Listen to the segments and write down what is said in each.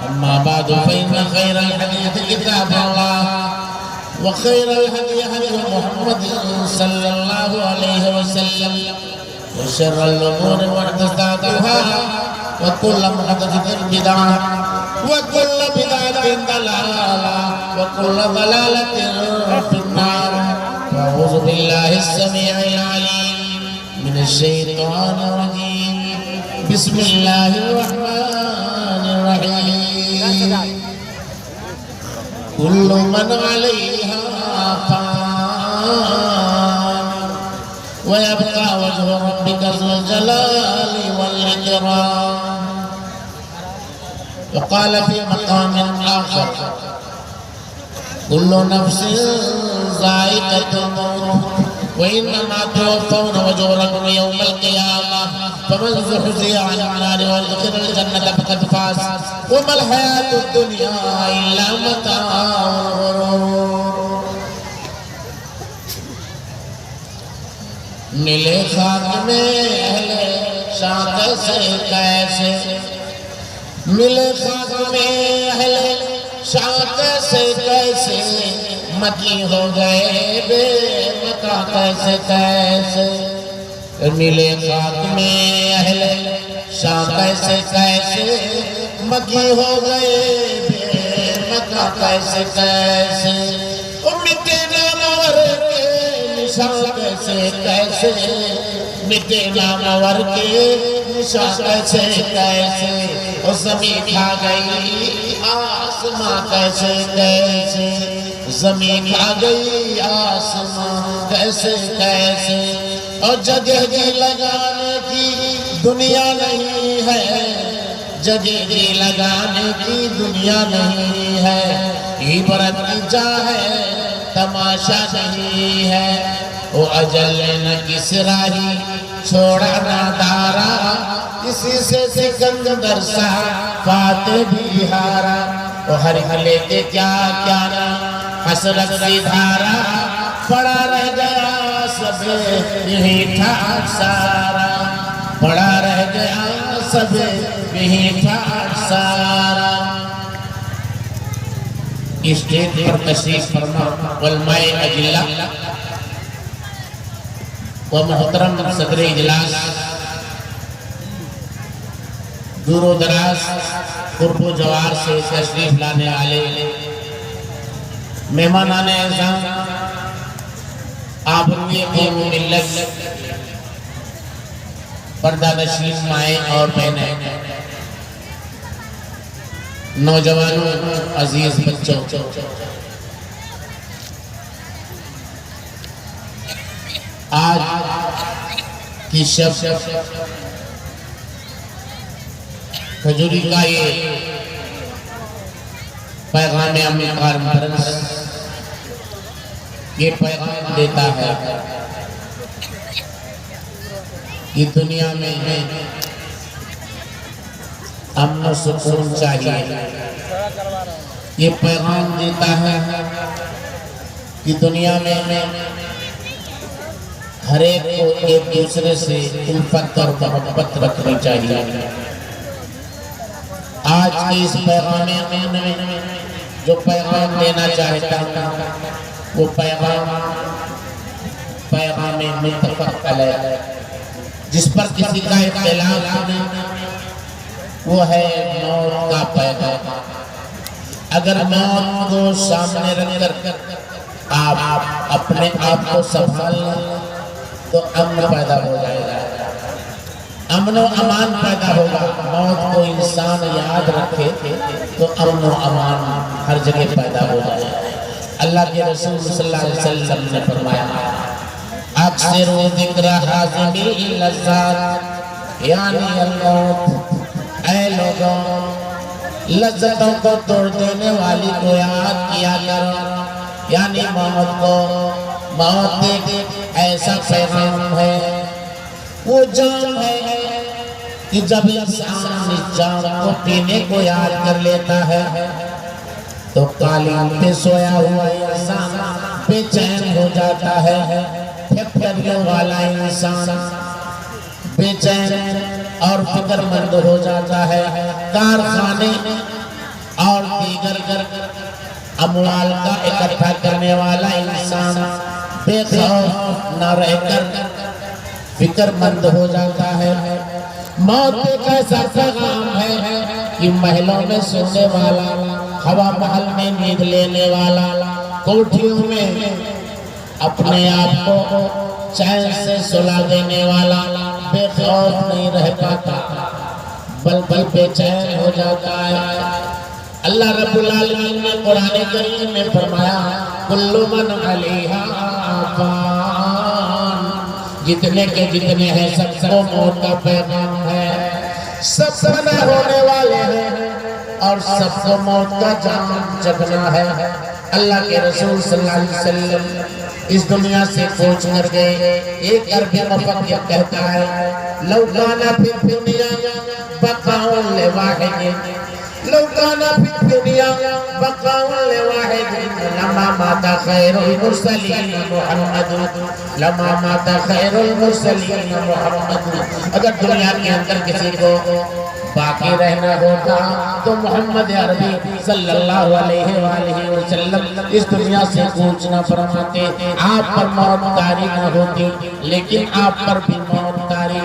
أما بعد فإن خير الحديث كتاب الله وخير الهدي هدي محمد صلى الله عليه وسلم وشر الأمور محدثاتها وكل محدثة بدعة وكل بدعة ضلالة وكل ضلالة في النار. أعوذ بالله السميع العليم من الشيطان الرجيم. بسم الله الرحمن الرحيم. كل من عليها فان ويبقى وجه ربك ذو الجلال والإكرام. وقال في مقام آخر كل نفس ذائقة الموت وإنما توفون أجوركم يوم القيامة فمن زحزح عن النار وادخل الجنة فقد فاز وما الحياة الدنيا إلا متاع الغرور. ملے خاک میں اہل شان کیسے کیسے ملے خاک میں اہل شان کیسے کیسے مکی ہو گئے بے مکہ کیسے کیسے. ملے خاک میں اہل شان کیسے کیسے مکی ہو گئے بے مکہ کیسے کیسے. مٹے نامور کے نشان کیسے کیسے مٹے نامور کے نشان کیسے کیسے. زمین کھا گئی آسماں کیسے کیسے زمین کھا گئی آسماں کیسے کیسے. اور جگہ جی لگانے کی دنیا نہیں ہے جگہ جی لگانے کی دنیا نہیں ہے. عبرت کی جا ہے تماشا نہیں ہے. وہ اجل نہ کسرا ہی چھوڑا نہ دارا کسی سے سکندر سا فاتح بھی ہارا. وہ ہر حلے کے کیا کیا نا حسرت سی دھارا پڑا رہ گیا سب یہی ٹھاٹ سارا. پڑا رہ گیا سب یہی ٹھاٹ سارا. اسٹیج پر تشریف فرما علماء اجلہ و محترم صدر اجلاس دور و دراز قرب و جوار سے تشریف لانے والے مہمانان اعظام آبرو قوم ملت پردہ نشین مائیں اور بہنیں نوجوانوں عزیز بچوں آج کی شب کھجوری کا یہ پیغام امکار مرنس یہ پیغام دیتا ہے کہ دنیا میں امن و سکون چاہیے. یہ پیغام دیتا ہے کہ دنیا میں ہر ایک کو ایک دوسرے سے الفت اور محبت رکھنی چاہیے. آج کی اس پیغام میں جو پیغام دینا چاہتا ہوں وہ پیغام متفق علیہ جس پر کسی کا اختلاف نہیں وہ ہے موت کا پیغام. اگر موت کو سامنے رکھ کر آپ اپنے آپ کو سنبھال لیں تو امن پیدا ہو جائے گا, امن و امان پیدا ہوگا. موت کو انسان یاد رکھے تو امن و امان ہر جگہ پیدا ہو جائے گا. اللہ کے رسول صلی اللہ علیہ وسلم نے فرمایا اکثر ذکر حازم اللذات یعنی الموت. اے لوگوں لذتوں کو توڑ دینے والی کو یاد کیا کرو یعنی موت کو. موت ایک ایسا پیغام ہے وہ جام ہے کہ جب انسان اس جام کو پینے کو یاد کر لیتا ہے تو قالین پہ سویا ہوا انسان بے چین ہو جاتا ہے. فکریوں والا انسان بے چین اور فکر مند ہو جاتا ہے. کارخانے دیگر اموال کا اکٹھا کرنے والا انسان بے خوف نہ رہ کر فکر مند ہو جاتا ہے۔ موت ایک ایسا پیغام ہے کہ محلوں میں سونے والا، ہوا محل میں نیند لینے والا، کوٹھیوں میں اپنے آپ کو چین سے سلا دینے والا بے خوف نہیں رہ پاتا بلکہ بے چین ہو جاتا ہے۔ اللہ رب العالمین نے قرآن کریم میں فرمایا کل من علیہا فان، جتنے کے جتنے ہیں سب کو موت کا پیغام ہے، سب فنا ہونے والے ہیں اور سب کو موت کا جام چکھنا ہے۔ اللہ کے رسول صلی اللہ علیہ وسلم اس دنیا سے کوچ کر گئے۔ ایک عربی مفکر کہتا ہے لو کان فی الدنیا بقاء لواحد، لو کان فی الدنیا بقاء لواحد لما مات خیر المرسلین محمد، لما مات خیر المرسلین محمد۔ اگر دنیا کے اندر کسی کو باقی رہنا ہوتا تو محمد عربی صلی اللہ علیہ وآلہ وسلم اس دنیا سے کوچ نہ فرماتے، آپ پر موت طاری نہ ہوتی، لیکن آپ پر بھی موت طاری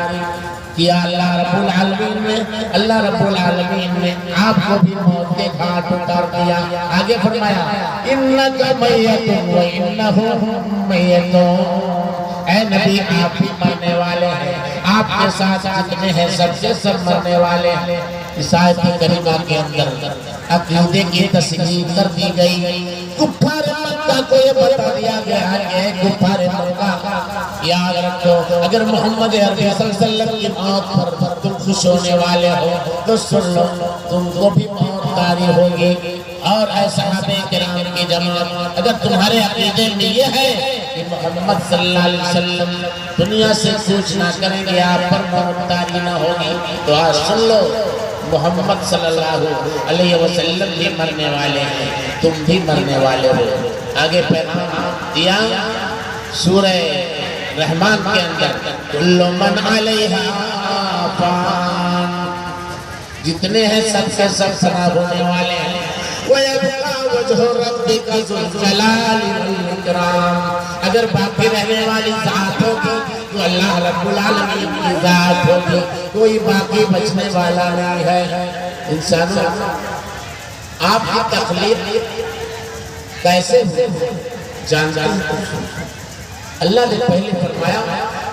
کیا اللہ رب العالمین نے۔ اللہ رب العالمین نے آپ کو بھی موت کے گھاٹ اتار دیا۔ آگے فرمایا انک میت وانہم میتون، اے نبی آپ بھی مرنے والے ہیں، آپ کے ساتھ جتنے ہیں سب کے سب مرنے والے ہیں۔ اس آیت کریمہ کے اندر عقیدے کی تصدیق کر دی گئی۔ کفار مکہ کو یہ بتا دیا گیا کہ کفار مکہ یاد رکھو اگر محمد عربی صلی اللہ علیہ وسلم کی موت پر تم خوش ہونے والے ہو تو سن لو تم کو بھی موت طاری ہوگی۔ اور اے صحابہ کرام کی جماعت اگر تمہارے عقیدے میں یہ ہے کہ محمد صلی اللہ علیہ وسلم دنیا سے کوچ نہ کریں گے، آپ پر موت طاری نہ ہوگی، تو آج سن لو محمد صلی اللہ علیہ وسلم بھی مرنے والے ہیں، تم بھی مرنے والے ہو۔ آگے پیغام دیا سورہ رحمان کے اندر کل من علیہا فان، جتنے ہیں سب سے سب فنا ہونے والے ہیں۔ وَيَبْقَى وَجْهُ رَبِّكَ ذُو الْجَلَالِ وَالْإِكْرَامِ، اگر باقی رہنے والی ذات ہوگی تو اللہ رب العالمین کی ذات ہوگی، کوئی باقی بچنے والا نہیں ہے۔ انسانوں آپ کی تخلیق کیسے جانتے ہیں؟ اللہ نے پہلے فرمایا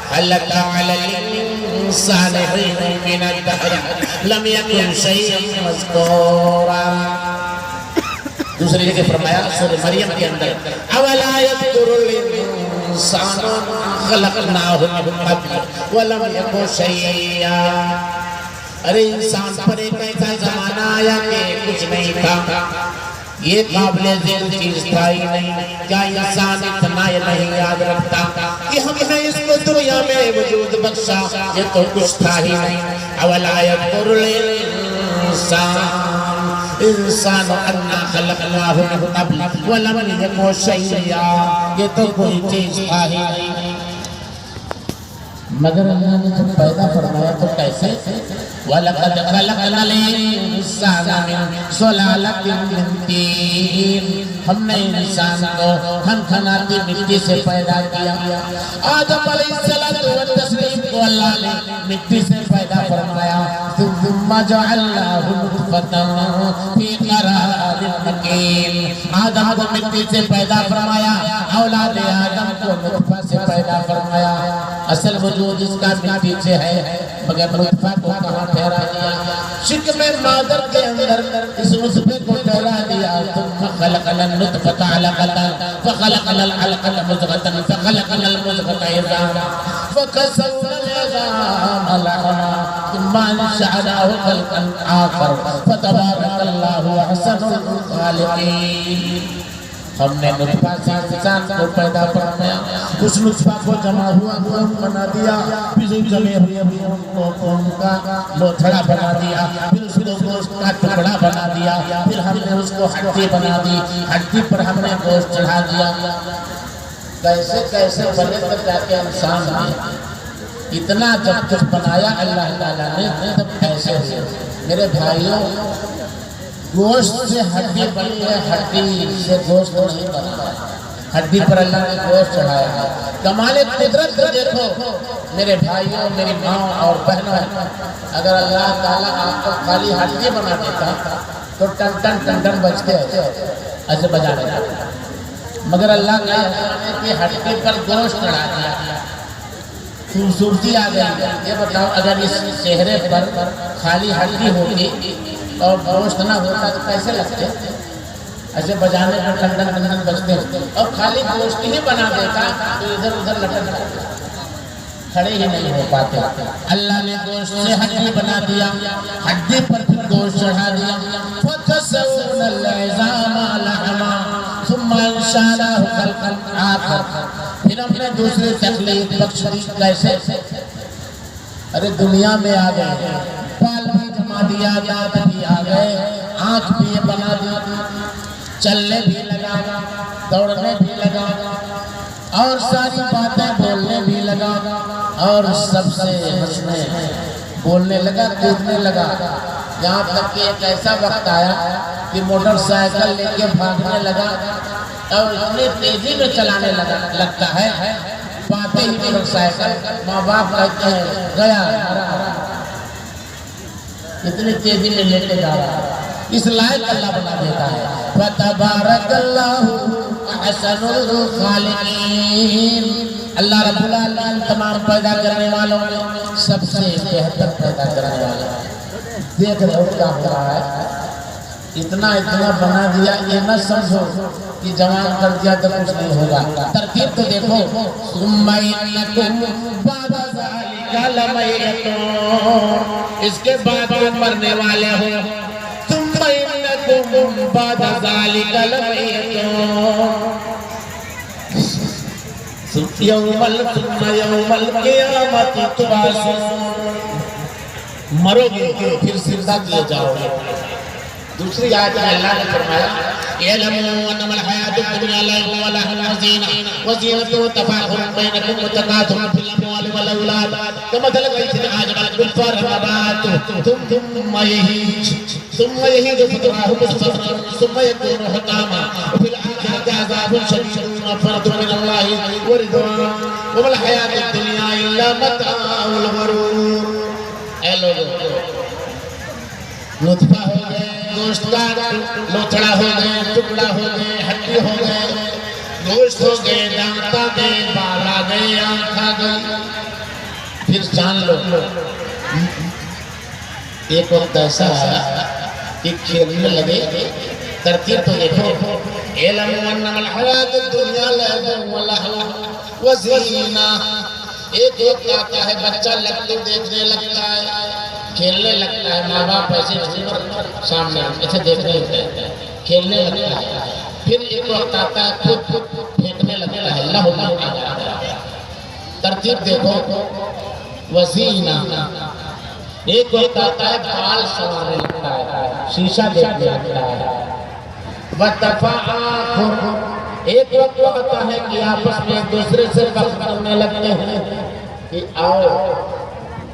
خلق علی الانسان حین من الدهر لم یکن شیئا مذکورا، دوسری جگہ فرمایا سورہ مریم کے اندر اولا یذکر الانسان خلقناہ من قبل ولم یکن شیئا، ارے انسان پر ایک ایسا زمانہ آیا کہ کچھ نہیں تھا، یہ قابل ذکر چیز تھا ہی نہیں، کیا انسان اتنا یہ نہیں یاد رکھتا کہ ہم نے اس کو دنیا میں وجود بخشا، یہ تو کچھ تھا ہی نہیں۔ اولا یذکر الانسان انسان انا خلقناہ من قبل ولم یکن شیئا، یہ تو کوئی چیز تھا ہی نہیں۔ مگر اللہ نے جب پیدا فرمایا تو کیسے؟ وَلَقَدْ خَلَقْنَا الْإِنسَانَ مِنْ صُلَالَةٍ مِّن طِينٍ، ہم نے انسان کو کھنکھناتی مٹی سے پیدا کیا۔ آدم علیہ السلام کو اللہ نے مٹی سے پیدا فرمایا، ثُمَّ جَعَلْنَاهُ نُطْفَةً فِي قَرَارٍ مَّكِينٍ، آدم کو مٹی سے پیدا فرمایا، اولاد آدم کو نطفہ سے پیدا فرمایا۔ اصل وجود اس کا مٹی سے ہے مگر نطفہ کو کہاں ٹھہرا دیا؟ شکم مادر کے اندر اس نطفے کو ٹھہرا دیا۔ ثم خلقنا النطفة علقة فخلقنا العلقة مضغة فخلقنا المضغة عظاما فكسونا العظام لحما ثم انشأناه خلقا آخر فتبارك الله أحسن الخالقين۔ ہم نے نطفہ سے انسان کو پیدا فرمایا، اس نطفہ کو جمع ہوا خون بنا دیا، پھر جمے ہوئے کو خون کا لوتھڑا بنا دیا، پھر اس کو گوشت کا ٹکڑا بنا دیا، پھر ہم نے اس کو ہڈی بنا دی، ہڈی پر ہم نے گوشت چڑھا دیا۔ کیسے کیسے بنے تب جا کے انسان نے اتنا جب بنایا اللہ تعالیٰ نے تب کیسے ہوئے؟ میرے بھائیوں گوشت سے ہڈی بنی ہے، ہڈی سے گوشت نہیں بنتا ہے، ہڈی پر اللہ نے گوشت چڑھایا ہے۔ کمال قدرت کو دیکھو میرے بھائیوں، میری ماں اور بہنوں، اگر اللہ تعالیٰ آپ کو خالی ہڈی بنا دیتا تو ٹن ٹن ٹن ٹن بجتے ایسے بجا لیتا، مگر اللہ نے کہ ہڈی پر گوشت چڑھا دیا، خوبصورتی آ گئی۔ یہ بتاؤ اگر اس چہرے پر خالی ہڈی ہوتی اور گوشت نہ ہوتا تو کیسے لگتے؟ ایسے بجانے میں ٹنڈن ٹنڈن بجتے ہیں، اور خالی گوشت ہی بنا دیتا تو ادھر ادھر لٹک جاتے، کھڑے ہی نہیں ہو پاتے۔ اللہ نے گوشت سے ہڈی بنا دیا، ہڈی پر پھر گوشت چڑھا دیا۔ فَتَسَوْنَ الْعِظَامَ لَحْمًا ثُمَّ أَنشَأْنَاهُ خَلْقًا آخَرَ۔ پھر ہم نے دوسری تخلیق بخشی کیسے؟ ارے دنیا میں آ گئے، بال بھی جما دیا، دانت بھی آ گئے، آنکھ بھی یہ بنا دی، چلنے بھی لگا، دوڑنے بھی لگا، اور ساری باتیں بولنے بھی لگا، اور سب سے ہنسنے بولنے لگا، کودنے لگا، یہاں تک کہ ایک ایسا وقت آیا کہ موٹر سائیکل لے کے بھاگنے لگا اور اتنی تیزی میں چلانے لگتا ہے، پاتے ہی موٹر سائیکل ماں باپ کہتے ہیں گیا، اتنی تیزی میں لے کے جا رہا ہے۔ اس لائق اللہ بنا دیتا ہے۔ فَتَبَارَكَ اللَّهُ أَحْسَنُ الْخَالِقِينَ۔ اللہ رب العالمین تمام پیدا کرنے والوں میں سب سے بہتر پیدا کرنے والا ہے۔ دیکھ رہے ہو کیا ہو رہا ہے، اتنا اتنا بنا دیا، یہ نہ سمجھو کہ جوان کر دیا تو کچھ نہیں ہوگا۔ ترتیب تو دیکھو، ثُمَّ إِنَّكُمْ بَعْدَ ذَلِكَ لَمَيِّتُونَ، اس کے بعد تم مرنے والے ہو۔ ثُمَّ إِنَّكُمْ بَعْدَ ذَلِكَ لَمَيِّتُونَ، ثُمَّ يَوْمَ الْقِيَامَةِ تُبْعَثُونَ، مرو گے پھر زندہ کیے جاؤ گے۔ دوسری آیت میں اللہ نے فرمایا اعلموا انما الحیاۃ الدنیا لعب ولهو وزینۃ وتفاخر بینکم وتکاثر فی الاموال والاولاد کمثل غیث اعجب الکفار نباتہ ثم یہیج فتراه مصفرا ثم یکون حطاما وفی الآخرۃ عذاب شدید ومغفرۃ من اللہ ورضوان وما الحیاۃ الدنیا الا متاع الغرور۔ اے لوگو، نطفہ ہو گئے، گوشت کا لوتھڑا ہو گئے، ٹکڑا ہو گئے، ہڈی ہو گئے، گوشت ہو گئے، دانت آ گئے، بال آ گئے، آنکھ آ گئی، پھر جان لو ایک وقت ایسا آیا کہ کھیلنے لگے۔ ترتیب تو دیکھو، اعلموا انما الحیاۃ الدنیا لعب ولهو وزینہ۔ ایک وقت آتا ہے بچہ لگتے دیکھنے لگتا ہے، کھیلنے لگتا ہے، ماں باپ ایسے سامنے ایسے دیکھنے لگتا ہے، کھیلنے لگتا ہے، پھر ایک وقت آتا ہے خود پھینکنے لگتا ہے، اللہ اللہ۔ ترتیب دیکھو، وزینہ۔ ایک وقت آتا ہے بال سنوانے لگتا ہے، شیشہ دیکھنے لگتا ہے، وتفاخر۔ ایک وقت آتا ہے کہ آپس میں ایک دوسرے سے فخر کرنے لگتے ہیں کہ آؤ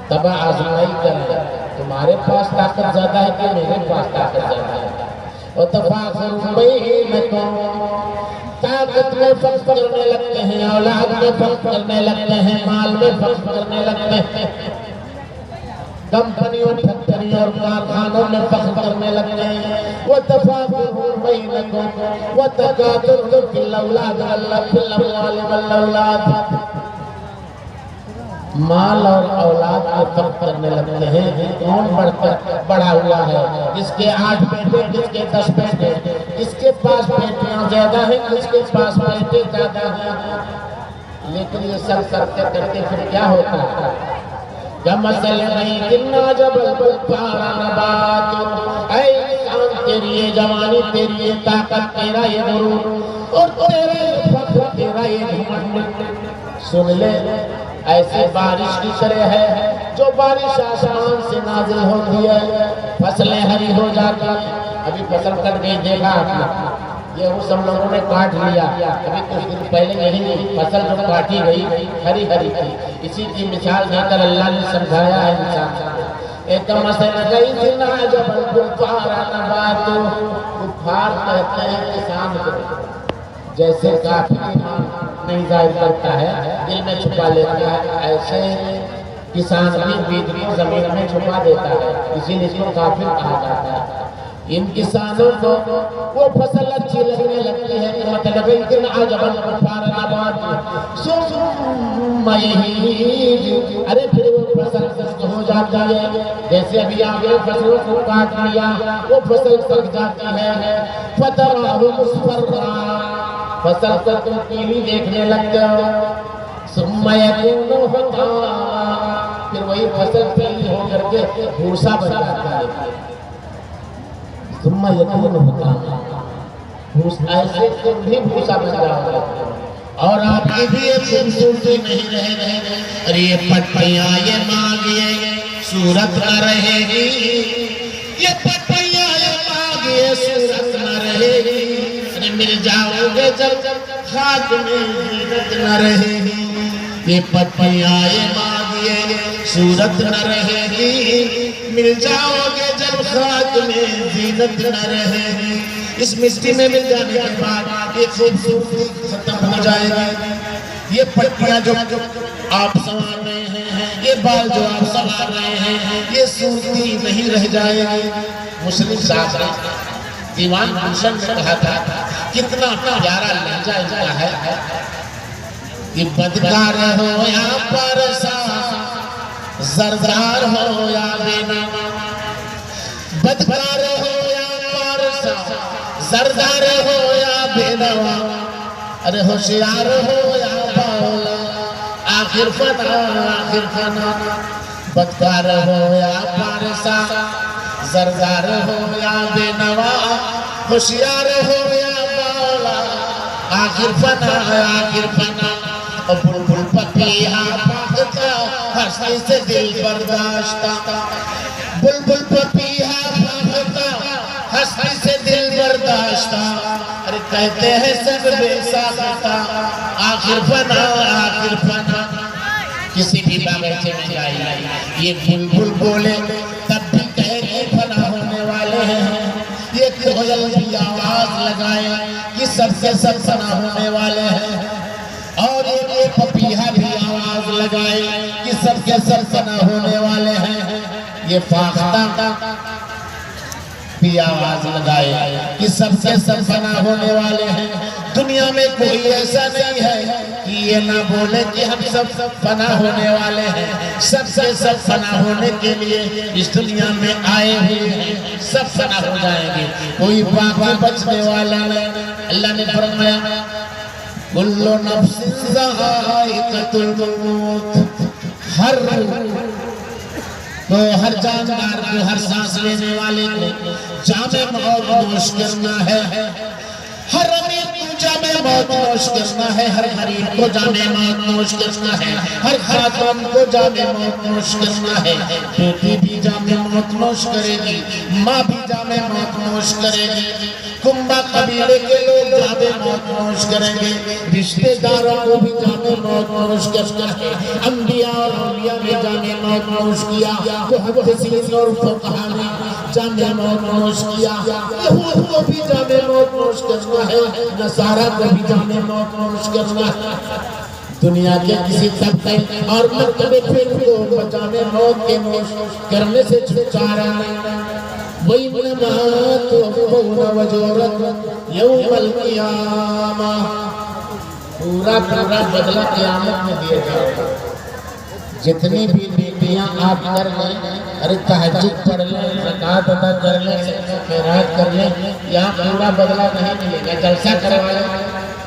تباہ آزمائی کریں، تمہارے پاس طاقت زیادہ ہے کہ میرے پاس طاقت زیادہ ہے۔ وتفاخر بینکم، طاقت میں فخر کرنے لگتے ہیں، اولاد میں فخر کرنے لگتے ہیں، مال میں فخر کرنے لگتے ہیں، کمپنیوں فیکٹریوں اور کارخانوں میں فخر کرنے لگتے ہیں۔ وتفاخر بینکم وتکاثر فی الاولاد والاموال والاولاد، مال اور اولاد میں فخر کرنے لگتے ہیں۔ کون بڑا ہوا ہے، جس کے 8 بیٹے، جس کے 10 بیٹے، جس کے پاس بیٹیاں زیادہ ہیں، جس کے پاس بیٹے زیادہ ہیں۔ لیکن یہ سب کرتے کرتے پھر کیا ہوتا ہے؟ کمثل غیث اعجب الکفار نباتہ، اے انسان تیری یہ جوانی، تیری یہ طاقت، تیرا یہ غرور اور تیرا یہ فخر، تیرا یہ گھمنڈ، سن لے ایسے بارش کی طرح ہے جو بارش آسمان سے نازل ہوتی ہے، فصلیں ہری ہو جاتی ہیں۔ ابھی فصل کٹ گئی، دیکھا آپ نے، یہ وہ سب لوگوں نے کاٹ لیا، ابھی کچھ دن پہلے یہی فصل جو کاٹی گئی ہری ہری تھی۔ اسی کی مثال دے کر اللہ نے سمجھایا ہے انسان، کمثل غیث اعجب الکفار نباتہ، کفار کہتے ہیں کسان کو، جیسے کافر ایمان نہیں ظاہر کرتا ہے دل میں چھپا لیتا ہے، ایسے کسان بھی بیج کو زمین میں چھپا دیتا ہے، اسی لیے اس کو کافر کہا جاتا ہے۔ ان کسانوں کو وہ فصل اچھی لگنے لگتی ہے کہ مطلب اتنا عجب الکفار نبات ثم یہیج، ارے پھر وہ فصل سخت ہو جاتا ہے، جیسے ابھی آگے فصلوں کو کاٹ لیا وہ فصل سخت جاتی ہے، فتراہ مصفرا، فصل کو تم پیلی دیکھنے لگتے ہو، ثم یکون حطاما، پھر وہی فصل پیلی ہو کر کے بھوسا بن جاتا ہے، ثم یکون حطاما، ایسے تم بھی بھوسا بن جاتا ہے۔ اور آپ کی بھی یہ خوبصورتی نہیں رہے گی، اور یہ پٹیاں یہ مانگیے صورت نہ رہے گی، یہ پٹیاں یہ مانگیے صورت نہ رہے گی، مل جاؤ گے جب خاک میں زینت نہ رہے گی، یہ پٹیاں یہ مانگیے صورت نہ رہے گی، مل جاؤ گے جب خاک میں زینت نہ رہے گی، اس مٹی میں مل جانے کے بعد یہ خوبصورتی ختم ہو جائے گی، یہ پٹیاں جو آپ سنوار رہے ہیں، یہ بال جو آپ سنوار رہے ہیں، یہ صورتی نہیں رہ جائے گی۔ مسلم صاحب نے دیوان گلشن میں کہا تھا کتنا پیارا لہجہ ان کا ہے کہ بدکار ہو یا پرسا، زردار ہو یا بینا، بدکار ہو یا پرسا، زردار ہو یا بینوا، ارے ہوشیار ہو یا باولا، آخر فنا آخر فنا، بدکار ہو یا پارسا، زردار ہو یا بینوا، ہوشیار ہو یا باولا، آخر فنا آخر فنا، اور بلبل پپیہا پاکتا ہنسی سے دل برداشتہ، بلبل پپیہا پاکتا ہنسی سے دل برداشتہ، ارے کہتے ہیں سب بے ساختہ، آخر فنا آخر فنا۔ کسی بھی باغیچے میں جائیے یہ بلبل بولے تب بھی کہے کہ فنا ہونے والے ہیں، یہ کوئل بھی آواز لگائے کہ سب سے سب فنا ہونے والے ہیں، اور یہ پپیہا بھی آواز لگائے کہ سب کے سب فنا ہونے والے ہیں، یہ فاختہ بھی آواز لگائے کہ سب سے سب فنا ہونے والے ہیں۔ دنیا میں کوئی ایسا نہیں ہے کہ یہ نہ بولے کہ ہم سب فنا ہونے والے ہیں، سب سے سب فنا ہونے کے لیے اس دنیا میں آئے ہوئے ہیں، سب فنا ہو جائیں گے، کوئی باقی بچنے والا نہیں۔ اللہ نے فرمایا کل نفس ذائقۃ الموت، ہر جاندار کو، ہر سانس لینے والے کو جام موت نوش کرنا ہے، ہر امیر کو جام موت نوش کرنا ہے، ہر غریب کو جام موت نوش کرنا ہے، ہر خاتون کو جام موت نوش کرنا ہے، بیٹی بھی جام موت نوش کرے گی، ماں بھی جام موت نوش کرے گی، کنبہ قبیلے کے لوگ جام موت نوش کریں گے، رشتہ داروں کو بھی جام موت نوش کرنا ہے، انبیاء اور اولیاء نے جام موت نوش کیا، محدثین اور فقہاء نے جام موت نوش کیا، یہود کو بھی جام موت نوش کرنا ہے، نصارہ کو بھی جام موت نوش کرنا ہے۔ دنیا کے کسی طبقے اور مرتبے پھر کو جام موت کے نوش کرنے سے چھٹکارا نہیں۔ وَإِنَّمَا تُوَفَّوْنَ وَجُورَكُمْ يَوْمَ الْقِيَامَةِ، پورا بدلہ قیامت میں دیا جائے گا۔ جتنی بھی نیکیاں آپ کر لیں، ارے تہجد پڑھ لیں، زکوٰۃ ادا کر لیں، خیرات کر لیں، یہاں پورا بدلہ نہیں ملے گا۔ جلسہ کروا لیں،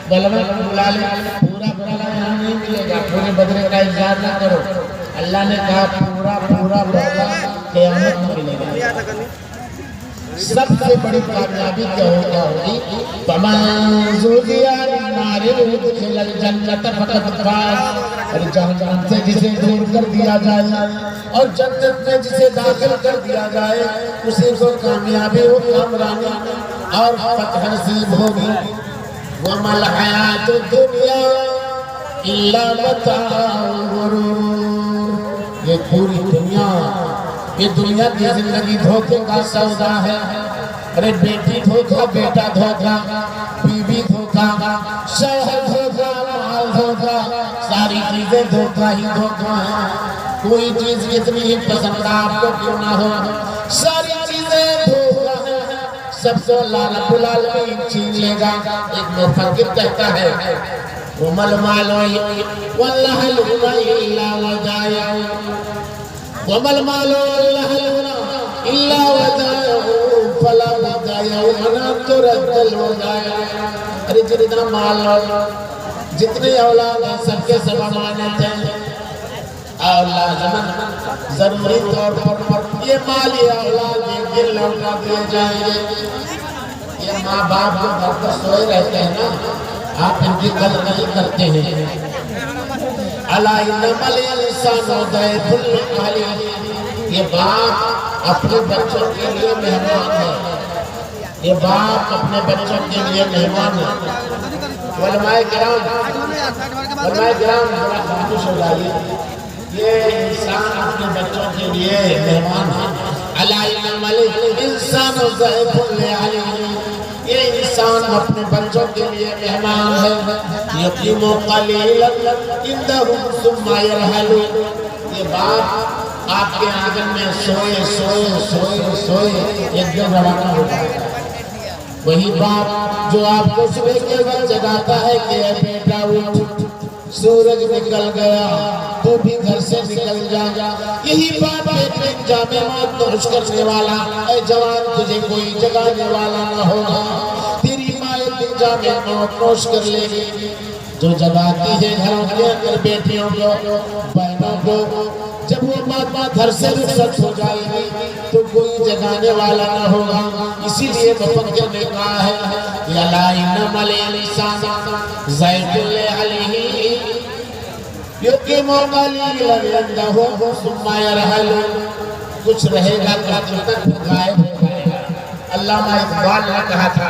بلوا بلا لیں، پورا بدلہ یہاں نہیں ملے گا، پورے بدلے کا انتظار نہ کرو۔ اللہ نے کہا پورا بدلہ قیامت میں ملے گا۔ سب سے بڑی کامیابی کیا ہوگی؟ فَمَن زُحْزِحَ عَنِ النَّارِ وَأُدْخِلَ الْجَنَّةَ فَقَدْ فَازَ، اور جہنم سے جسے دور کر دیا جائے اور جنت میں جسے داخل کر دیا جائے اسی کو کامیابی و کامرانی اور فتح نصیب ہوگی۔ وَمَا الْحَيَاةُ الدُّنْيَا إِلَّا مَتَاعُ الْغُرُورِ، یہ پوری دنیا یہ دنیا کی زندگی دھوکے کا سودا ہے. ارے بیٹی دھوکا، بیٹا دھوکا، بیوی دھوکا، شوہر دھوکا، مال دھوکا، ساری چیزیں دھوکا ہی دھوکا ہے. کوئی چیز اتنی ہی پسند آپ کو کیوں نہ ہو، ساری چیزیں دھوکا ہے. سب سے اللہ رب العالمین چھین لے گا. ایک مفکر کہتا ہے وَمَا الْمَالُ وَالْأَهْلُ إِلَّا وَدَائِعُ وَمَا الْمَالُ وَالْأَهْلُ إِلَّا وَدَائِعُ فَلَا بُدَّ يَوْمًا أَن تُرَدَّ الْوَدَائِعُ. ارے جتنا مال جتنے اولاد ہیں سب کے سب امانت ہیں. اولاد ضروری طور پر یہ مال یہ اولاد ایک دن لوٹا دیے جائیں گے. یہ ماں باپ جو گھر پر سوئے رہتے ہیں نا، آپ ان کی قدر نہیں کرتے ہیں. الا انما الانسان ضعیف العقل. یہ باپ اپنے بچوں کے لیے مہمان ہے. یہ باپ اپنے بچوں کے لیے مہمان ہے. علماء کرام ذرا خاموش ہو جائیے. یہ انسان اپنے بچوں کے لیے مہمان ہے. الا انما الانسان ضعیف العقل. یہ انسان اپنے بچوں کے لیے مہمان ہے. یقیم قلیلا عندهم ثم يرحل. یہ باپ آپ کے آنگن میں سوئے سوئے سوئے سوئے ایک دن روانہ ہوتا ہے. وہی باپ جو آپ کو صبح کے وقت جگاتا ہے کہ اے بیٹا اٹھ، سورج نکل گیا تو بھی گھر سے نکل جا. یہی باپ ایک دن جامع موت نوش کرنے والا، اے جوان تجھے کوئی جگانے والا نہ ہوگا. تیری ماں ایک دن جامع موت نوش کر لے گی. جو جگاتی ہے گھروں کے اندر بیٹیوں کو، بہنوں کو، جب وہ ماں گھر سے رخصت ہو جائے گی تو کوئی جگانے والا نہ ہوگا. اسی لیے مفکر نے کہا ہے یَلَا إِنَّمَا الْإِنسَانَ ضَعِیفٌ عَلَیْهِ یقیمُ قَلِیلًا عِندَهُ ثُمَّ يَرْحَلُ. کچھ رہے گا کچھ تک غائب ہو جائے گا. علامہ اقبال نے کہا تھا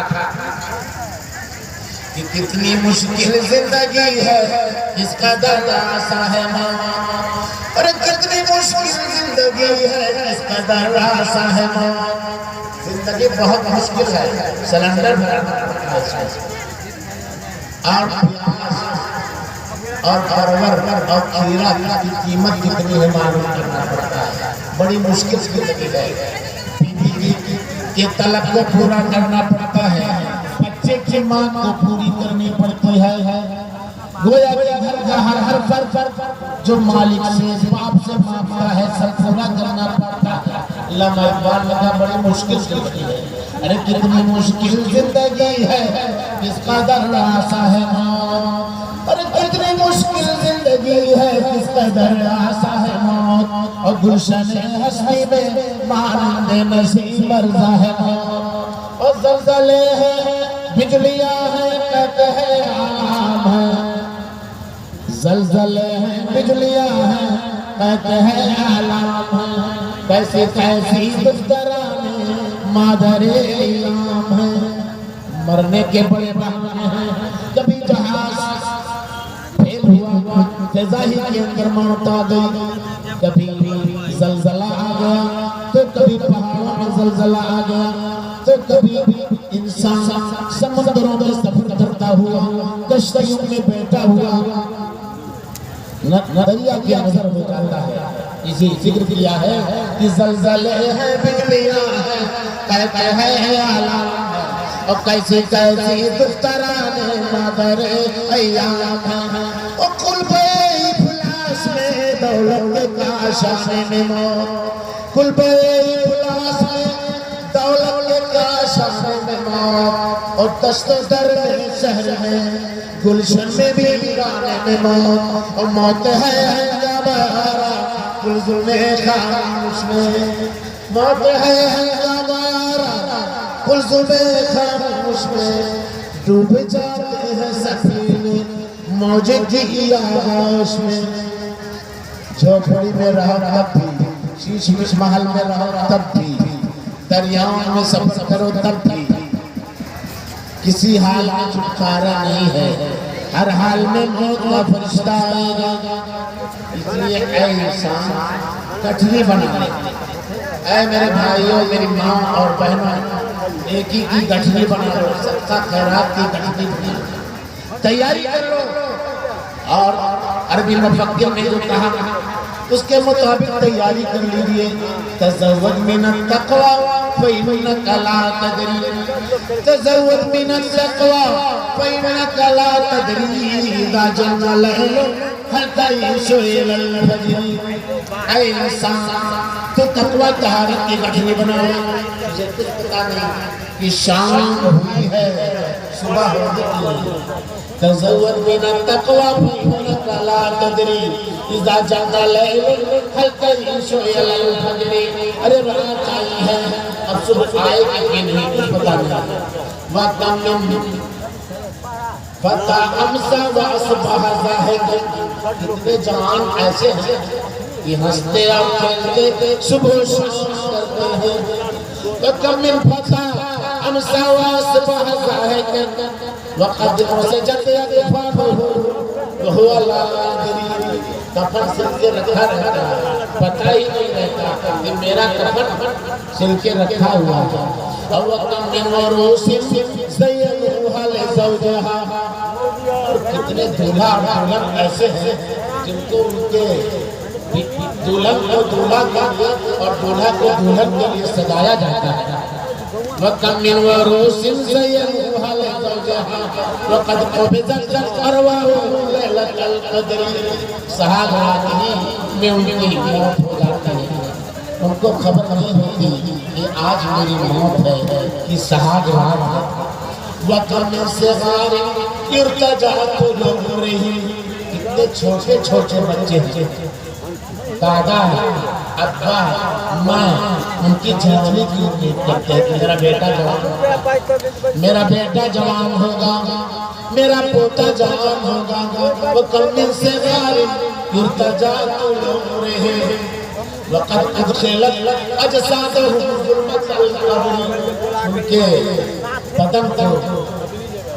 کہ کتنی مشکل زندگی ہے اس کا درد آسان ہے ماں. اور کتنی مشکل زندگی ہے اس کا درد آسان ہے ماں. زندگی بہت مشکل ہے. سلنڈر اور پیاز اور پرور اور کھیرا کی قیمت کتنی ہے معلوم کرنا پڑتا ہے. بڑی مشکل زندگی ہے. بیوی کے طلب کو پورا کرنا پڑتا ہے. بچے کی ماں کو پوری کرنی پڑتی ہے. گویا کہ گھر کا ہر فرد جو مالک سے باپ سے مانگتا ہے سب پورا کرنا پڑتا ہے. علامہ اقبال نے کہا بڑی مشکل زندگی ہے. ارے کتنی مشکل زندگی ہے اس کا درد آسان ہے موت. ارے کتنی مشکل زندگی ہے اس کا درد آسان ہے موت. اور گلشن ہستی میں مانند نسیم برزا ہے موت. اور زلزلے ہیں بجلیاں ہیں کہتے ہیں عام ہے. زلزلے ہیں بجلیاں ہیں کہتے ہیں عالم ہے. کیسی کیسی دفترانے مادر ایام ہے. مرنے کے بڑے بہانے ہیں. کبھی جہاز پھیل ہوا فضائی کے اندر موت آ گئی. کبھی زلزلہ آ گیا تو کبھی پہاڑوں میں زلزلہ آ گیا تو کبھی انسان سمندروں میں سفر کرتا ہوا کشتیوں میں بیٹھا ہوا دریا کی نظر ہو جاتا ہے. اسی ذکر کیا ہے کہ زلزلے ہیں بجلیاں ہیں کہتے ہیں عالم ہے. اور کیسی کیسی دخترانے مادر ایام ہے. اور قلب افلاس میں دولت کا شان میں موت. قلب افلاس میں دولت کا شان میں موت. اور دست در میں شہر میں گلشن میں بھی گانے میں موت. اور موت ہے ہنگامہ کلزم خاموش میں. موت ہے ہنگامہ کلزم خاموش میں. ڈوب جاتے ہیں سفینے موج کی آغوش میں. جھوپڑی میں رہو تب بھی، شیش محل میں رہو تب بھی، دریاؤں میں سفر کرو تب بھی، کسی حال میں چھٹکارا نہیں ہے. ہر حال میں موت کا فرشتہ آئے گا. اس لیے اے انسان کٹھلی بنا لے. اے میرے بھائیوں، میری ماں اور بہنوں، نیکی کی گٹھلی بنا لو، صدقہ خیرات کی گٹھلی تیاری کر لو. اور عربی مفکر نے جو کہا اس کے مطابق تیاری کر لیجئے. تزود من التقوی فإنک لا تدری، تزود من التقوی فإنک لا تدری اذا جن الليل هل تعيش إلى الفجر. اے انسان، تو تقوی طہارت کی گٹھلی بناؤ. مجھے کچھ پتا نہیں کہ شام ہوئی ہے صبح ہو گئی. تزود من التقوی فإنک لا تدری اذا جن الليل هل تعيش إلى الفجر. ارے رات آئی ہے، اب صبح آئے کہ نہیں کچھ پتا نہیں. وَقَمْ فتح امسا وَأَصْبَحَ زَاهِدًا. کتنے جوان ایسے ہیں کہ ہنستے اور کھیلتے صبح و شام کرتے ہیں. وَقَمْ فتح امسا وَأَصْبَحَ زَاهِدًا وَقَدْ مُسَجَتْ أَطْفَالُهُ وَهُوَ لَا يَدْرِي. کفن سل کے رکھا رہتا ہے، پتہ ہی نہیں رہتا کہ میرا کفن سل کے رکھا ہوا ہے. وَقَمْ مِنْ عُرُوسٍ زَيَّنُوهَا لِزَوْجِهَا. اور کتنے دولہا اور دولہن ایسے ہیں جن کو ان کے دولہن کو دولہا کے لیے اور دولہا کو دولہن کے لیے سجایا جاتا ہے. وَقَمْ مِنْ عُرُوسٍ زَيَّنُوهَا لِزَوْجِهَا وَقَدْ قُبِضَتِ الْأَرْوَاحُ لَيْلَةَ الْقَدْرِ. سہاگ رات ہی میں ان کی موت ہو جاتی ہے. ان کو خبر نہیں ہوتی کہ آج میری موت ہے، کہ سہاگ رات ہے. وَقَمْ مِنْ صِغَارٍ يُرْتَجَىٰ طُولُ. کتنے چھوٹے چھوٹے بچے ہیں، دادا ہے، ابا، ماں، ان کی جوانی کی امید کرتے ہیں کہ میرا بیٹا جوان ہوگا، میرا پوتا جوان ہوگا. وَقَمْ مِنْ صِغَارٍ يُرْتَجَىٰ طُولُ عُمُرِهِ وَقَدْ أُدْخِلَتْ أَجْسَادُهُمْ ظُلْمَةَ الْقَبْرِ. ان کے بدن کو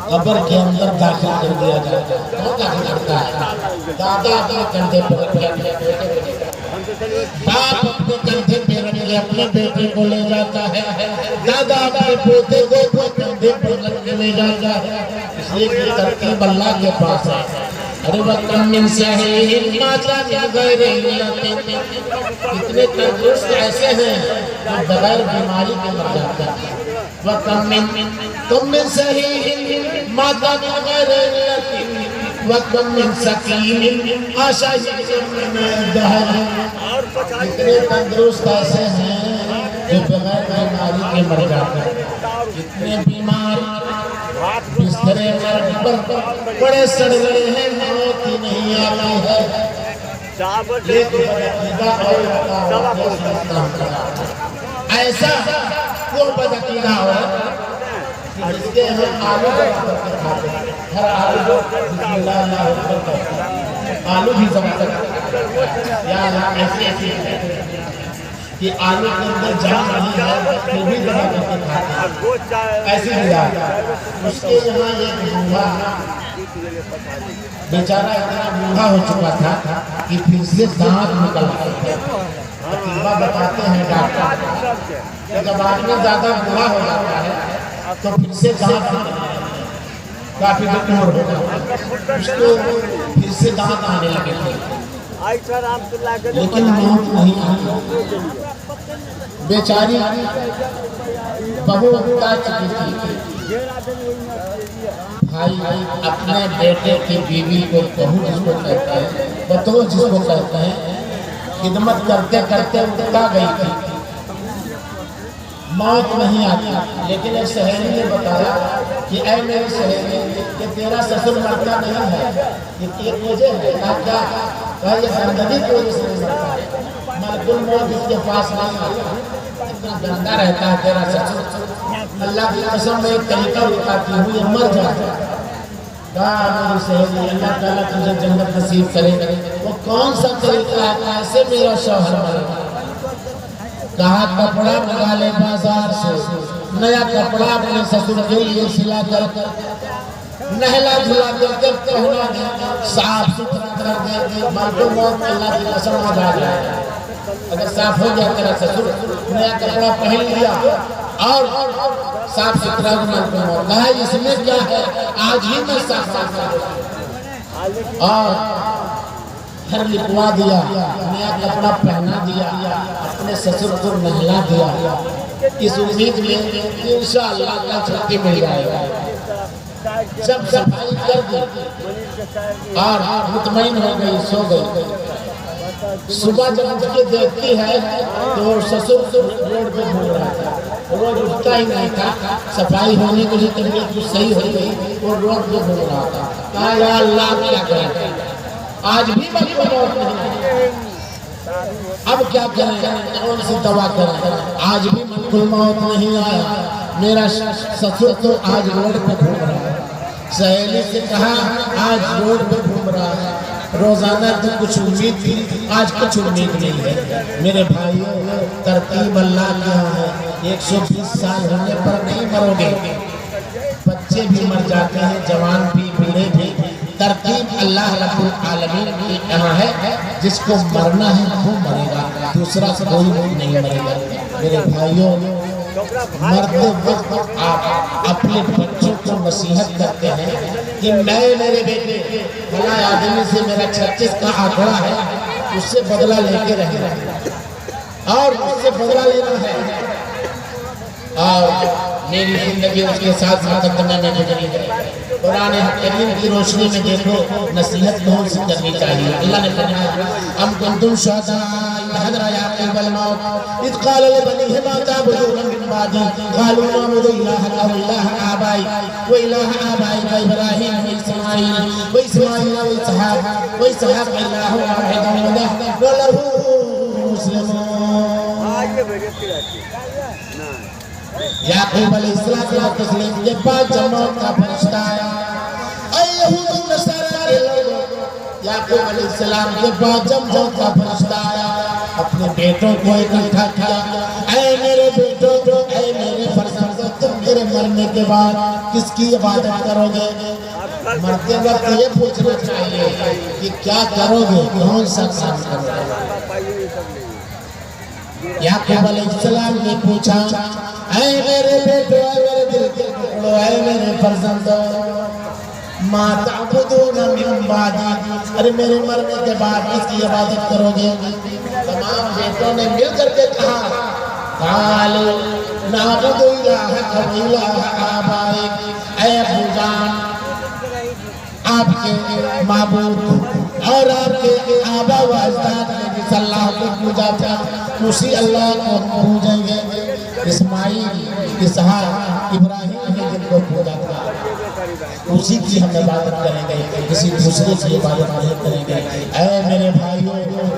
قبر کے اندر داخل کر دیا جاتا ہے. کون داخل کرتا ہے؟ دادا اپنے کندھے پر رکھ کے باپ اپنے کندھے پہ رکھ کے اپنے بیٹے کو لے جاتا ہے. دادا اپنے پوتے کو کندھے پر رکھ کے لے جاتا ہے. اس لیے کہ ترتیب اللہ کے پاس ہے. ارے وَقَمْ مِنْ صَحِيحٍ مَاتَ مِنْ غَيْرِ عِلَّةٍ. کتنے تندرست ایسے ہیں جو بغیر بیماری کے مر جاتے ہیں. وَقَمْ مِنْ صَحِيحٍ مَاتَ مِنْ غَيْرِ عِلَّةٍ وَقَمْ مِنْ سَقِيمٍ عَاشَ مِنَ الدَّهْرِ. کتنے تندرست ایسے ہیں جو بغیر بیماری کے مر جاتے ہیں. کتنے بیمار بسترے پر بڑے سڑ گئے ہیں، موت ہی نہیں آتی ہے. ایسا وہ بدعقیدہ ہو جس کے ہم آلو کر کے کھاتے ہیں. ہر آلو کو بسم اللہ اللہ کرتے ہیں، آلو بھی ضبط کرتے ہیں. یا اللہ ایسی ایسی ہے کہ آلو کے اندر جان نہیں ہے پھر بھی ضبط کر کے کھاتے ہیں. ایسی بھی ہے. اس کے یہاں ایک بوڑھا بیچارہ اتنا بوڑھا ہو چکا تھا کہ پھر سے دانت نکل آئے تھے. طبیبہ بتاتے ہیں ڈاکٹر کہ جب آدمی زیادہ بوڑھا ہو جاتا ہے تو پھر سے دانت کافی دور ہو جاتا ہے. اس کو پھر سے دانت آنے لگے تھے لیکن موت نہیں آئی. بیچاری بہو بتا چکی تھی. بھائی اپنے بیٹے کی بیوی کو بہو جس کو کہتے ہیں، بتو جس کو کہتے ہیں، خدمت کرتے کرتے اٹھا گئی تھی. موت نہیں آتی. لیکن ایک سہیلی نے بتایا کہ اے میری سہیلی کہ تیرا سسر مرتا نہیں ہے، یہ وجہ ہے. کیا یہ زندگی کی وجہ سے نہیں مرتا ہے. ملک الموت اس کے پاس نہیں آتا، اتنا گندا رہتا ہے تیرا سسر. اللہ کی قسم میں ایک طریقہ بتاتی ہوں، یہ مر جاتا ہے. کہا میری سہیلی اللہ تعالیٰ تجھے جنت نصیب کرے. وہ کون سا طریقہ ہے ایسے میرا شوہر مرے؟ کہا کپڑا منگا لے بازار سے، نیا کپڑا اپنے سسر کے لیے سلا کر نہلا دھلا کر کے پہنا دے، صاف ستھرا کر دے. مردوں موت اللہ کی قسم آ جائے. اگر صاف ہو گیا تیرا سسر نیا کپڑا پہن لیا اور صاف ستھرا کہا اس میں کیا ہے آج ہی میں صاف اور گھر لپوا دیا نیا کپڑا پہنا دیا اپنے سسر کو نہلا دیا اس امید میں انشاءاللہ اللہ چھٹی مل جائے گا جب صفائی کر دی اور مطمئن ہو گئی سو گئی صبح جب اٹھ کے دیکھتی ہے تو سسر روڈ پہ گھوم رہا تھا روڈ اٹھتا ہی نہیں تھا صفائی ہونے کے لیے طبیعت کچھ صحیح ہو گئی وہ روڈ پہ گھوم رہا تھا کہا یا اللہ کیا کریں آج بھی ملک موت نہیں اب کیا کریں کون سی دوا کریں آج بھی ملک موت نہیں آیا میرا سسر تو آج روڈ پہ گھوم رہا ہے سہیلی سے کہا آج روڈ پہ گھوم رہا ہے روزانہ تو کچھ امید تھی آج کچھ امید نہیں ہے میرے بھائیوں ترتیب اللہ کیا ہے 120 سال ہونے پر نہیں مرو گے بچے بھی مر جاتے ہیں جوان بھی بوڑھے بھی ترتیب اللہ رب العالمین کی یہاں ہے جس کو مرنا ہے وہ مرے گا دوسرا کوئی نہیں مرے گا میرے بھائیوں مرتے وقت آپ اپنے بچوں کو نصیحت کرتے ہیں کہ میں میرے بیٹے بھلا آدمی سے میرا 36 کا آنکڑا ہے اس سے بدلہ لے کے رہنا ہے اور اس سے بدلہ لینا ہے اور میری زندگی اس کے ساتھ مقدمہ میں گزری ہے قرآن کریم کی روشنی میں دیکھو نصیحت کون سی کرنی چاہیے اللہ نے فرمایا ام کنتم شہداء اذ حضر یعقوب الموت اذ قال لبنیہ ما تعبدون من بعدی قالوا نعبد الہ والہ آبائک والہ آبائک ابراہیم واسماعیل واسحاق الہ واحد ولہ مسلمون یعقوب علیہ السلام تسلیم کے بعد جب موت کا فرشتہ آیا اے یہود و نصارہ کے لوگوں یعقوب علیہ السلام کے بعد جب موت کا فرشتہ آیا اپنے بیٹوں کو اکٹھا کیا اے میرے بیٹوں اے میرے فرزندوں تم میرے مرنے کے بعد کس کی عبادت کرو گے مرتے وقت یہ پوچھنا چاہیے کہ کیا کرو گے کون سا کام کرو گے یعقوب علیہ السلام نے پوچھا اے میرے بیٹو اے میرے دل کے ٹکڑوں اے میرے فرزندوں ما تعبدون من بعدی ارے میرے مرنے کے بعد کس کی عبادت کرو گے تمام بیٹوں نے مل کر کے کہا قالوا نعبد الہک و الہ آبائک اے ابو جان آپ کے معبود اور آپ کے آبا و اجداد نے جس اللہ کو پوجا تھا اسی اللہ کو پوجیں گے اسماعیل اسحاق ابراہیم نے جن کو پوجا تھا اسی کی ہم عبادت کریں گے کسی دوسرے کی عبادت نہیں کریں گے اے میرے بھائیوں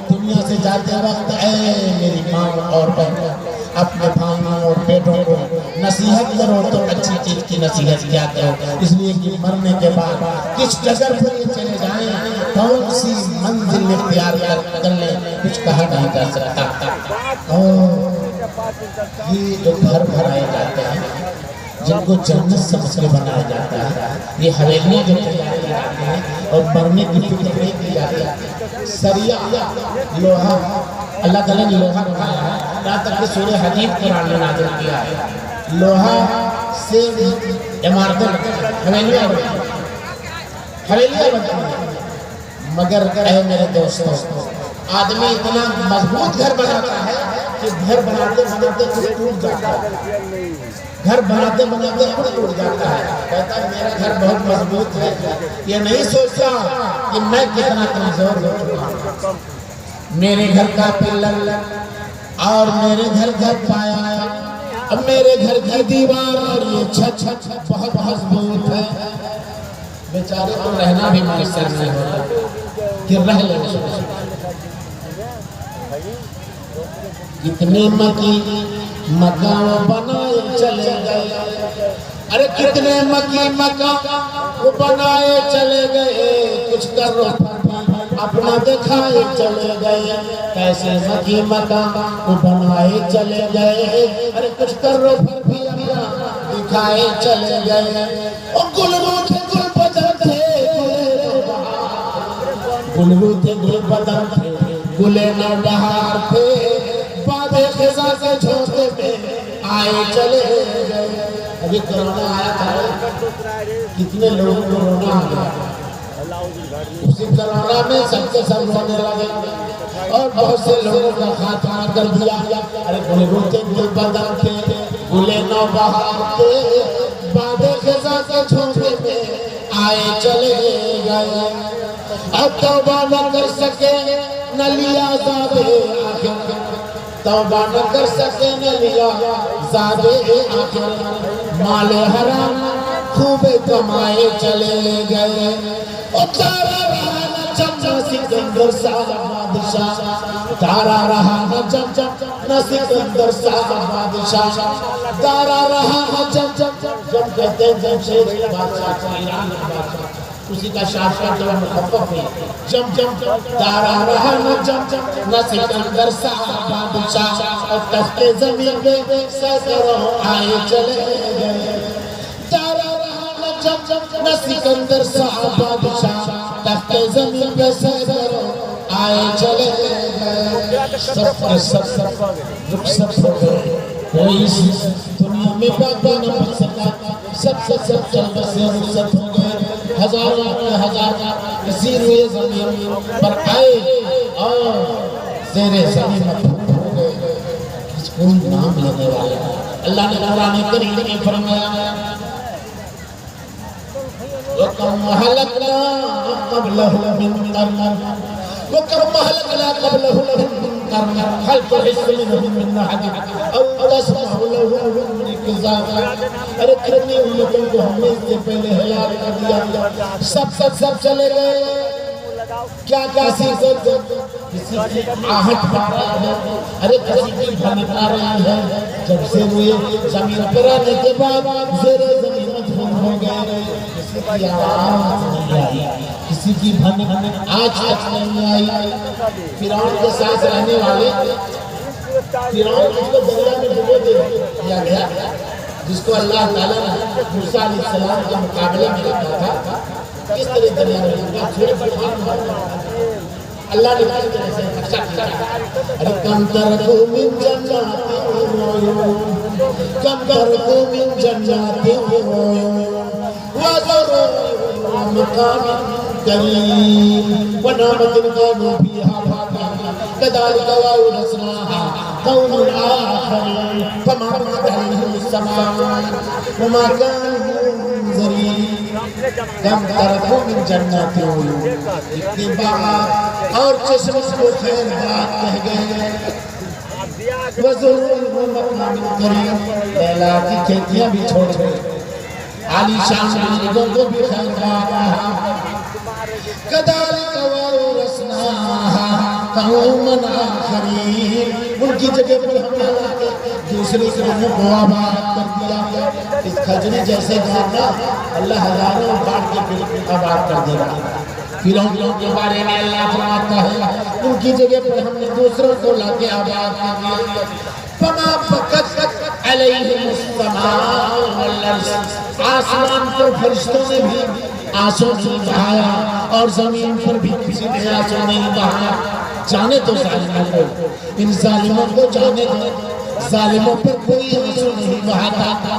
دنیا سے جاتے وقت اے میری ماں اور بہنوں اپنے بھائیوں اور بیٹوں کو نصیحت کرو تو اچھی چیز کی نصیحت کیا کرو اس لیے کہ مرنے کے بعد کس ڈگر پر یہ چلے جائیں کون سی منزل اختیار کر لیں کچھ کہا نہیں جا سکتا یہ جو گھر بنائے جاتے ہیں جن کو جنت سمجھ کے بنایا جاتا ہے یہ حویلیاں جو تیار کی جاتی ہیں اور مرنے کی فکر نہیں کی جاتی ہے سریہ لوہا اللہ تعالیٰ نے لوہا بنایا ہے یہاں تک کہ سورہ حدید قرآن نے نازل کیا ہے لوہا سے عمارتیں حویلیاں بنتی ہیں مگر اے میرے دوستوں آدمی اتنا مضبوط گھر بناتا ہے کہ گھر بناتے بناتے خود ٹوٹ جاتا ہے گھر بناتے بناتے خود ٹوٹ جاتا ہے کہتا ہے میرا گھر بہت مضبوط ہے یہ نہیں سوچتا کہ میں کتنا کمزور ہوں میرے گھر کا پلر اور میرے گھر پایا اب میرے گھر کی دیوار اور یہ چھت بہت مضبوط ہے بیچارے کو رہنا بھی میسر نہیں ہوتا کہ رہ لے کتنے مکان بنائے چلے گئے ارے کتنے مکان بنائے چلے گئے کچھ کرو اپنا دکھائے چلے گئے کیسے مکان بنائے چلے گئے ارے کچھ کرو پھر بھی اپنا دکھائے چلے گئے گلرو تھے گل بدن تھے گلرو تھے گل بدن تھے گلے نہ بہار تھے خزاں کے جھونکے میں آئے چلے گئے۔ ابھی کرونا آیا تھا، کتنے لوگوں کو رونا آ گیا، اسی کرونا میں سب کے سب رونے لگے اور بہت سے لوگوں کا خاتمہ کر دیا۔ ارے بھولے روتے دل بدن تھے، بھولے نو بہار تھے، بادے خزاں کے جھونکے میں آئے چلے گئے۔ اب توبہ نہ کر سکے نہ لیا زادے آخر، توبہ نہ کر سکے نہ لیا زادے آخر، مال حرام خوب کمائے چلے گئے۔ اتارا رہا نہ چمچا سکندر سا بادشاہ، تارا رہا نہ چمچا نہ سکندر سا بادشاہ، تارا رہا نہ چمچا جب کہتے ہیں جمشید بادشاہ ایران بادشاہ، اسی کا شاہ جو مخفف ہے، جم تارا رہا نہ چمچا نہ سکندر سا بادشاہ، اور تخت زمین پہ سیکڑوں آئے چلے گئے۔ تارا رہا نہ چمچا نہ سکندر سا بادشاہ، تخت زمین پہ سیکڑوں آئے چلے گئے۔ سب کوئی اس دنیا میں باقی نہ بچ سکا، سب چل بسے رخصت ہو گئے، ہزار اسی روئے زمین پر آئے اور زیر زمین مدفون ہو گئے۔ اس کو نام لینے والے اللہ نے قرآن کریم میں فرمایا، وَكَمْ أَهْلَكْنَا قَبْلَهُمْ مِنْ قَرْنٍ وَكَمْ أَهْلَكْنَا قَبْلَهُمْ مِنْ قَرْنٍ هَلْ تُحِسُّ مِنْهُمْ مِنْ أَحَدٍ أَوْ تَسْمَعُ لَهُمْ رِكْزًا۔ ارے کتنی امتوں کو ہم نے اس سے پہلے ہلاک کر دیا، سب چلے گئے۔ کیا کسی کو کسی کی آہٹ پا رہا ہے، ارے کسی کی بھنک آ رہی ہے، جب سے ہوئے زمین پر آنے کے بعد زیر زمین مدفون ہو گئے، کسی کی آواز نہیں آئی، کسی کی بھنک آج تک نہیں آئی۔ فرعون کے ساتھ رہنے والے، فرعون جس کو دریا میں ڈبو دیا گیا، جس کو اللہ تعالیٰ نے موسیٰ علیہ السلام کے مقابلے میں رکھا تھا، کس طرح دریا میں ڈبا چھوڑ اللہ نے کس طرح سے نقشہ کیا۔ ارے کم ترکو من جنات وعیون، کم ترکو من جنات وعیون، وَزَرُوعٍ وَمَقَامٍ كَرِيمٍ وَنَعْمَةٍ كَانُوا فِيهَا فَاكِهِينَ كَذَلِكَ وَأَوْرَثْنَاهَا قَوْمًا آخَرِينَ فَمَا بَعَدَ عَلَيْهِمُ السَّمَاءُ وَمَا كَانُوا مُنظَرِينَ۔ کم ترکو من جنات وعیون، اتنی باغات اور چشم کو خیر بات کہہ گئے۔ وَزُرُوعٍ وَمَقَامٍ كَرِيمٍ، لیلا کی کھیتیاں بھی چھوڑ گئے، عالی شان بزرگوں کو بھی خیر بات کہا۔ كَذَلِكَ وَأَوْرَثْنَاهَا قَوْمًا آخَرِينَ، ان کی جگہ پر ہم نے لا کے دوسری قوموں کو آباد کر دیا۔ اس کھجری جیسے گانا اللہ ہزاروں بات کے پھر آباد کر دے گا۔ فرعون کے بارے میں اللہ فرماتا ہے، ان کی جگہ پر ہم نے دوسروں کو لا کے آباد کر دیا۔ فَمَا بَكَتْ عَلَيْهِمُ السَّمَاءُ وَالْأَرْضُ، آسمان پر فرشتوں نے بھی آنسو نہیں بہایا اور زمین پر بھی کسی نے آنسو نہیں بہایا۔ جانے تو ظالموں کو، ان ظالموں کو جانے دو، ظالموں پر کوئی آنسو نہیں بہاتا۔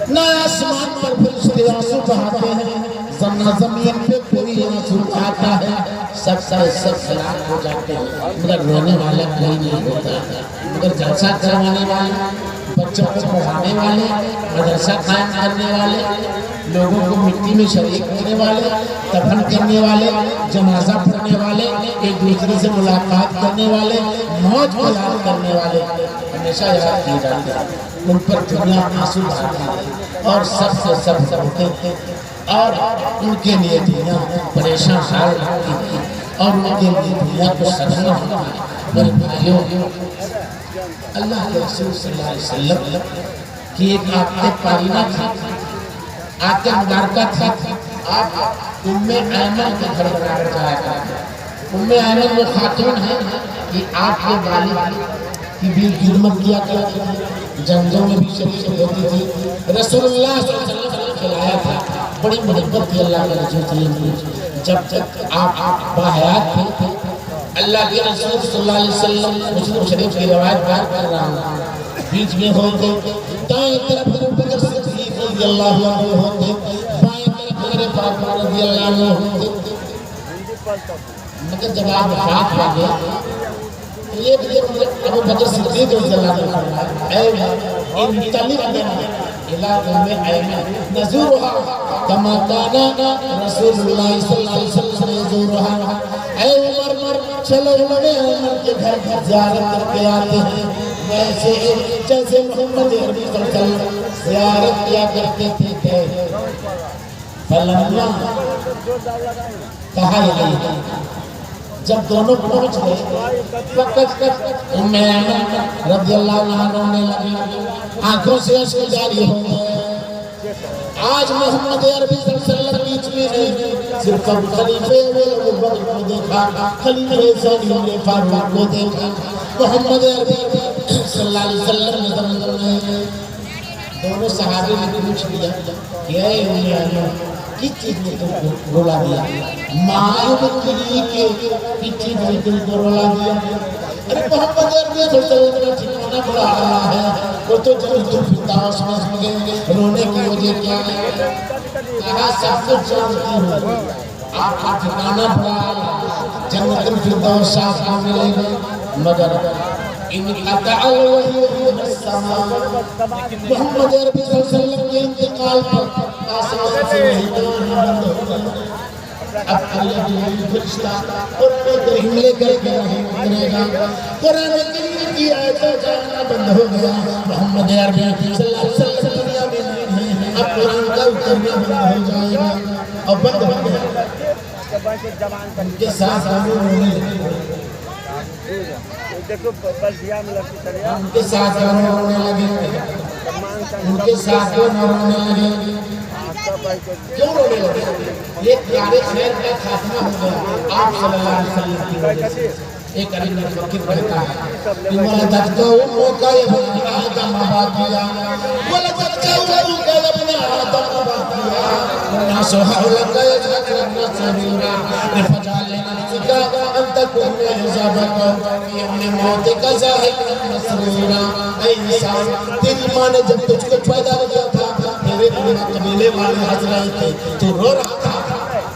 نہ آسمان پر فرشتے آنسو بہاتے ہیں، نہ زمین پہ کوئی آنسو بہاتا ہے، سب ہلاک ہو جاتے ہیں، مگر رونے والا کوئی نہیں ہوتا، مگر جلسہ کروانے والے، بچوں کو پڑھانے والے، مدرسہ قائم کرنے والے، لوگوں کو مٹی میں شریک کرنے والے، دفن کرنے والے، جنازہ پڑھنے والے، ایک دوسرے سے ملاقات کرنے والے، موت کو یاد کرنے والے ہمیشہ یاد کیے جاتے ہیں۔ ان پر دنیا آنسو بہاتی ہے اور سب ہوتے تھے، اور ان کے لیے دنیا پریشان حال رہتی تھی، اور ان کے لیے دنیا کو سجنا ہوتا ہے۔ میرے بھائیوں، اللہ کے رسول صلی اللہ علیہ وسلم کی ایک آیت پارینہ تھی، آیت مبارکہ تھی۔ آپ ایمن کے گھر بنا جایا کرتے۔ ایمن وہ خاتون ہے کہ آپ کے والد کی بھی خدمت کیا کرتی تھی، جنگوں میں بھی شریک ہوتی تھی، رسول اللہ صلی اللہ علیہ وسلم نے کھلایا تھا، بڑی محبت تھی اللہ کے رسول صلی اللہ علیہ وسلم۔ جب تک آپ باحیات تھے اللہ کے رسول صلی اللہ علیہ وسلم مسلم شریف کی روایت بیان کر رہا ہوں، بیچ میں ہوتے دائیں طرف ابو بکر صدیق رضی اللہ عنہ ہوتے، بائیں طرف حضرت فاطمہ رضی اللہ عنہ ہوتے، مگر جب آپ وفات پا گئے یہ ابو بکر صدیق رضی اللہ عنہ اے انطلق بنا الى قوم ایمن نزورها كما كان رسول اللہ صلی اللہ علیہ وسلم يزورها، اے عمر چلو بڑے عمر کے گھر زیارت کر کے آتے ہیں، ویسے جیسے محمد عربی صلی اللہ علیہ وسلم زیارت کیا کرتے تھے۔ فلما کہا یہ جب دونوں پہنچ گئے فقط ام ایمن رضی اللہ عنہ رونے لگی، آنکھوں سے اشک جاری ہو گئے۔ آج محمد عربی صلی اللہ علیہ وسلم بیچ میں نہیں، صرف اب خلیفے ابو بکر کو دیکھا، خلیفہ ثانی فاروق کو دیکھا، محمد عربی صلی اللہ علیہ وسلم نظر میں دونوں صحابی نے پوچھ لیا کہ اے ام ایمن کس چیز نے تم کو رولا دیا؟ معایب کلی کے کس چیز نے تم کو رولا دیا؟ ارے محمد عربی صلی اللہ علیہ وسلم کا ٹھکانہ بڑا اعلیٰ ہے، وہ تو جنت الفردوس میں ہوں گے، رونے کی وجہ کیا ہے؟ کہا سب کچھ جانتی ہوں، آپ کا ٹھکانہ بڑا اعلیٰ، جنت الفردوس صاف کا ملے گا، مگر ان قطع الوحی من السماء، محمد عربی صلی اللہ علیہ وسلم کے انتقال پر آسمان سے وحی بند ہو گئی۔ اب اللہ کی فرشتہ قرآن کریم لے کر کے رحم کرے گا، قرآن کریم کی آیتیں جانا بند ہو گیا، محمد عربی صلی اللہ علیہ وسلم دنیا میں نہیں ہے، اب قرآن کا اترنا بند ہو جائے گا اور بند ہو گیا۔ ان کے ساتھ رونے لگے، ان کے ساتھ رونے لگے، ان کے ساتھ رونے لگے۔ کیوں رونے لگے؟ یہ پیارے خیر کا خاتمہ ہو گیا آپ صلی اللہ علیہ وسلم کی وجہ سے۔ ایک علی مفکر کہتا ہے وَلَدَتْكَ أُمُّكَ يَا ابْنَ آدَمَ بَاكِيًا وَلَدَتْكَ أُمُّكَ يَا ابْنَ آدَمَ بَاكِيًا وَالنَّاسُ حَوْلَكَ يَضْحَكُونَ سَرُورًا فَاجْعَلْ لِنَفْسِكَ أَن تَكُونَ حِجَابًا فِي يَوْمِ مَوْتِكَ ضَاحِكًا مَسْرُورًا۔ اے انسان، تیری ماں نے جب تجھ کو پیدا کیا تھا تیرے قبیلے والے ہنس رہے تھے، تو رو رہا تھا۔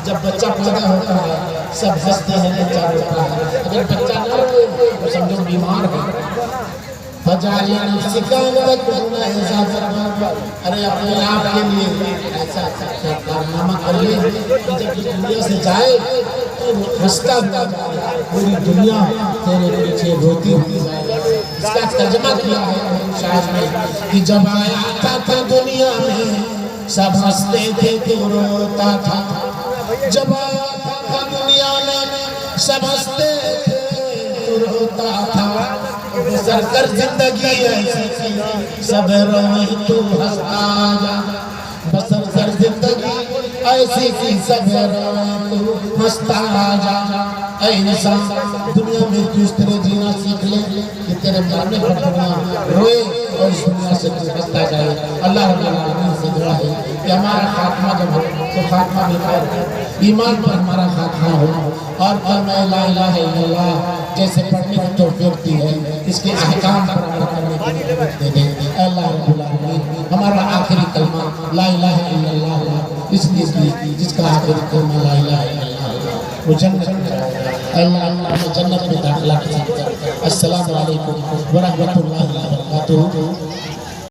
جب بچہ پیدا ہوتا ہے سب ہنستے ہیں، بچہ روتا ہے، اگر بچہ نہ روئے تو سمجھو بیمار ہے۔ فَجَعَلْ لِنَفْسِكَ أَن تَكُونَ حِجَابًا، ارے اپنے آپ کے لیے ایسا کارنامہ کر لے کہ جب اس دنیا سے جائے تو ہنستا ہوا جائے، پوری دنیا تیرے پیچھے روتی ہوتی جائے۔ اس کا ترجمہ کیا ہے شاعر نے کہ جب آیا تھا دنیا میں سب ہنستے تھے تو روتا تھا، جب آیا تھا دنیا میں سب ہنستے تھے تو روتا تھا، بسر کر زندگی ایسی تھی سب روئے تو ہنستا جا، بسر کر زندگی ایسی تھی سب روئے تو ہنستا جا۔ اے انسان، دنیا میں تو اس طرح جینا سیکھ لے کہ تیرے جانے پر دنیا روئے اور اس دنیا سے تو ہنستا جائے۔ اللہ رب العالمین سے دعا ہے کہ ہمارا خاتمہ جب ہو تو خاتمہ بھی خیر ہے، ایمان پر ہمارا خاتمہ ہو، اور کلمہ لا الہ الا اللہ جیسے پڑھنے کی توفیق دی ہے، اس کے احکام پر عمل کرنے کی توفیق دے دے۔ اے اللہ رب العالمین، ہمارا آخری کلمہ لا الہ الا اللہ اس لیے جس کا آخری کلمہ لا الہ الا اللہ وہ جنت میں جائے گا۔ اللہ ہمیں جنت میں داخلہ نصیب کر۔ السلام علیکم ورحمۃ اللہ وبرکاتہ۔